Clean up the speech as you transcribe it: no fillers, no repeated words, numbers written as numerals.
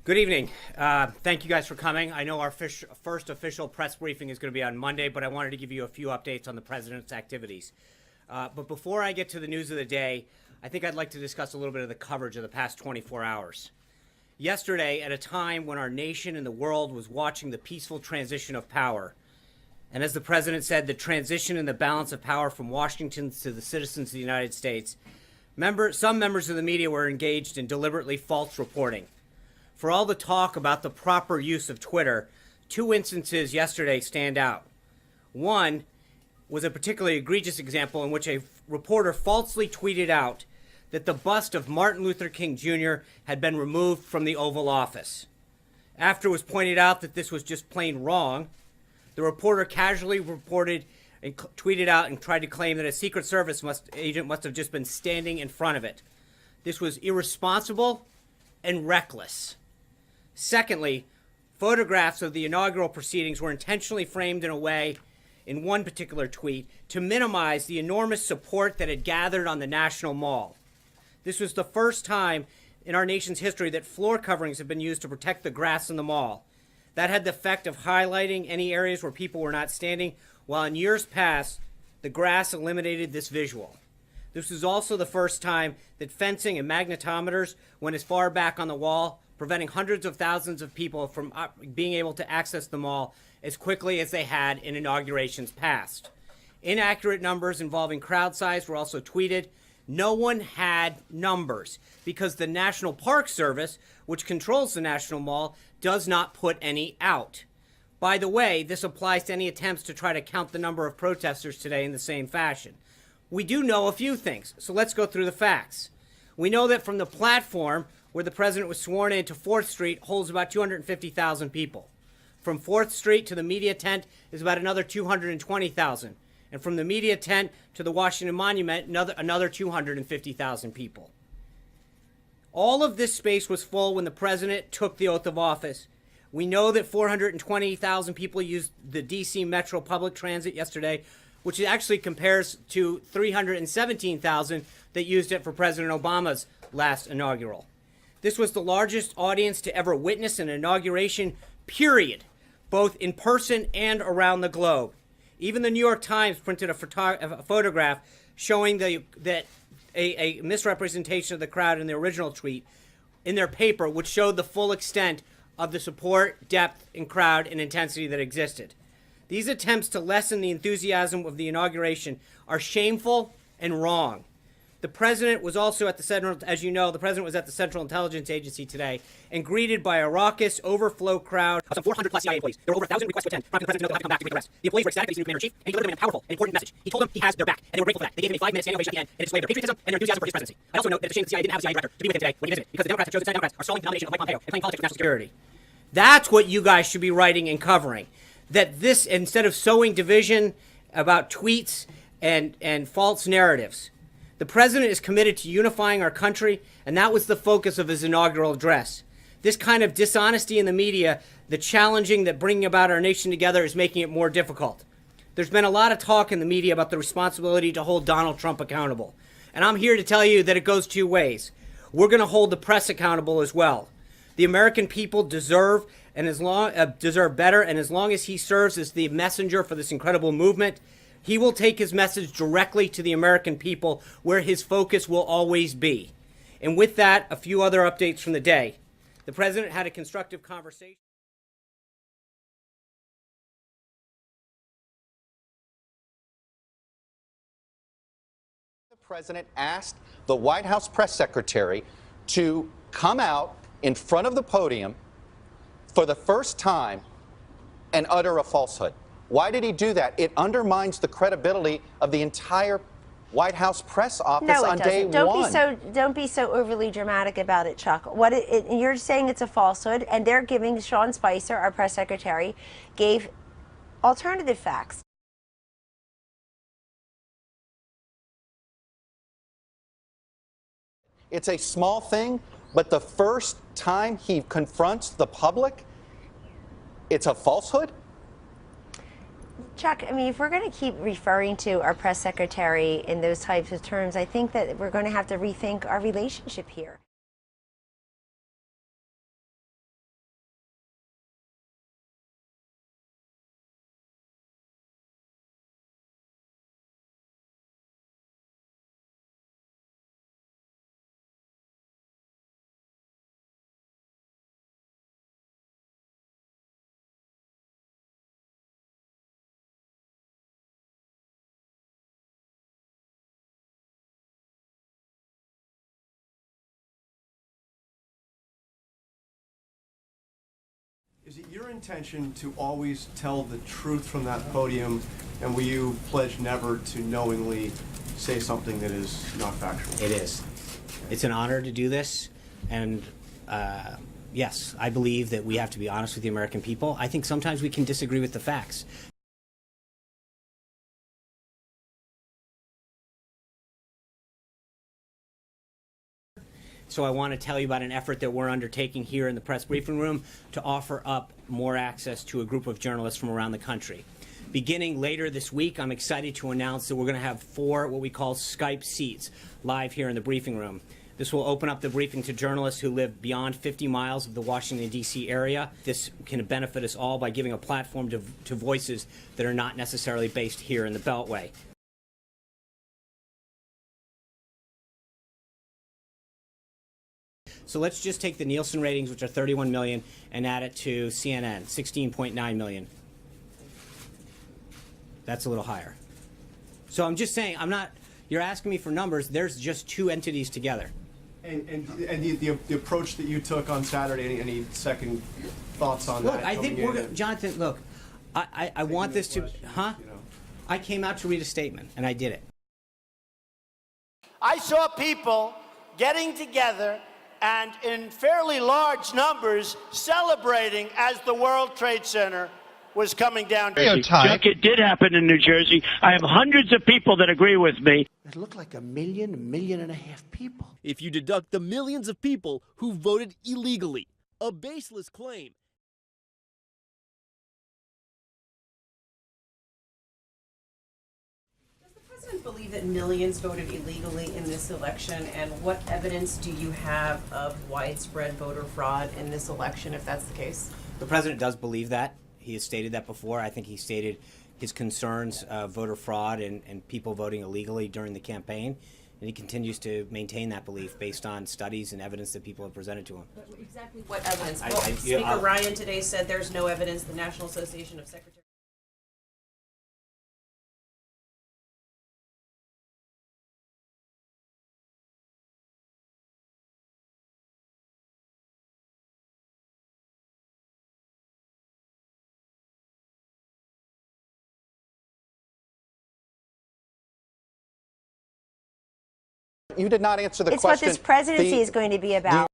Good evening. Thank you guys for coming. I know our first official press briefing is going to be on Monday, but I wanted to give you a few updates on the president's activities. But before I get to the news of the day, I think I'd like to discuss a little bit of the coverage of the past 24 hours. Yesterday, at a time when our nation and the world was watching the peaceful transition of power, and as the president said, the transition and the balance of power from Washington to the citizens of the United States, some members of the media were engaged in deliberately false reporting. For all the talk about the proper use of Twitter, two instances yesterday stand out. One was a particularly egregious example in which a reporter falsely tweeted out that the bust of Martin Luther King Jr. had been removed from the Oval Office. After it was pointed out that this was just plain wrong, the reporter casually reported and tweeted out and tried to claim that a Secret Service agent must have just been standing in front of it. This was irresponsible and reckless. Secondly, photographs of the inaugural proceedings were intentionally framed in a way, in one particular tweet, to minimize the enormous support that had gathered on the National Mall. This was the first time in our nation's history that floor coverings have been used to protect the grass in the mall. That had the effect of highlighting any areas where people were not standing, while in years past, the grass eliminated this visual. This was also the first time that fencing and magnetometers went as far back on the wall, preventing hundreds of thousands of people from being able to access the mall as quickly as they had in inaugurations past. Inaccurate numbers involving crowd size were also tweeted. No one had numbers because the National Park Service, which controls the National Mall, does not put any out. By the way, this applies to any attempts to try to count the number of protesters today in the same fashion. We do know a few things, so let's go through the facts. We know that from the platform where the president was sworn in to 4th Street holds about 250,000 people. From 4th Street to the media tent is about another 220,000. And from the media tent to the Washington Monument, another 250,000 people. All of this space was full when the president took the oath of office. We know that 420,000 people used the D.C. Metro public transit yesterday, which actually compares to 317,000 that used it for President Obama's last inaugural. This was the largest audience to ever witness an inauguration, period, both in person and around the globe. Even the New York Times printed a photograph showing that a misrepresentation of the crowd in the original tweet in their paper, which showed the full extent of the support, depth, and crowd and intensity that existed. These attempts to lessen the enthusiasm of the inauguration are shameful and wrong. The president was also at the Central, as you know, the president was at the Central Intelligence Agency today and greeted by a raucous, overflow crowd of some 400 plus CIA employees. There were over 1,000 requests to attend, prompting the president to know they'll have to come back to make the rest. The employees were ecstatic that he's the new commander-in-chief, and he delivered them a powerful and important message. He told them he has their back, and they were grateful for that. They gave him a 5-minute standing ovation at the end, and it displayed their patriotism and their enthusiasm for his presidency. I also note that it's a shame that the CIA didn't have a CIA director to be with him today when he visited, because the Democrats have chosen Senate Democrats are stalling the nomination of Mike Pompeo and playing politics with national security. That's what you guys should be writing and covering. That this, instead of sowing division about tweets and false narratives, the president is committed to unifying our country, and that was the focus of his inaugural address. This kind of dishonesty in the media, the challenging that bringing about our nation together is making it more difficult. There's been a lot of talk in the media about the responsibility to hold Donald Trump accountable. And I'm here to tell you that it goes two ways. We're going to hold the press accountable as well. The American people deserve better, and as long as he serves as the messenger for this incredible movement, he will take his message directly to the American people, where his focus will always be. And with that, a few other updates from the day. The president had a constructive conversation. The president asked the White House press secretary to come out in front of the podium for the first time and utter a falsehood. Why did he do that? It undermines the credibility of the entire White House press office on day one. Don't be so overly dramatic about it, Chuck. You're saying it's a falsehood, and they're giving Sean Spicer, our press secretary, gave alternative facts. It's a small thing, but the first time he confronts the public, it's a falsehood? Chuck, I mean, if we're going to keep referring to our press secretary in those types of terms, I think that we're going to have to rethink our relationship here. your intention to always tell the truth from that podium, and will you pledge never to knowingly say something that is not factual? It is. It's an honor to do this, and yes, I believe that we have to be honest with the American people. I think sometimes we can disagree with the facts. So I want to tell you about an effort that we're undertaking here in the press briefing room to offer up more access to a group of journalists from around the country. Beginning later this week, I'm excited to announce that we're going to have 4 what we call Skype seats live here in the briefing room. This will open up the briefing to journalists who live beyond 50 miles of the Washington, D.C. area. This can benefit us all by giving a platform to voices that are not necessarily based here in the Beltway. So let's just take the Nielsen ratings, which are 31 million, and add it to CNN, 16.9 million. That's a little higher. So I'm just saying, you're asking me for numbers. There's just 2 entities together. And the approach that you took on Saturday, any second thoughts on that? Look, I think Jonathan, look, I want this to, I came out to read a statement, and I did it. I saw people getting together and in fairly large numbers celebrating as the World Trade Center was coming down. Chuck, it did happen in New Jersey. I have hundreds of people that agree with me. It looked like 1 million, 1.5 million people. If you deduct the millions of people who voted illegally. A baseless claim. Does the president believe that millions voted illegally in this election, and what evidence do you have of widespread voter fraud in this election, if that's the case? The president does believe that. He has stated that before. I think he stated his concerns of voter fraud and people voting illegally during the campaign. And he continues to maintain that belief based on studies and evidence that people have presented to him. But exactly what evidence? Speaker Ryan today said there's no evidence. The National Association of Secretaries. You did not answer the It's question. what this presidency is going to be about.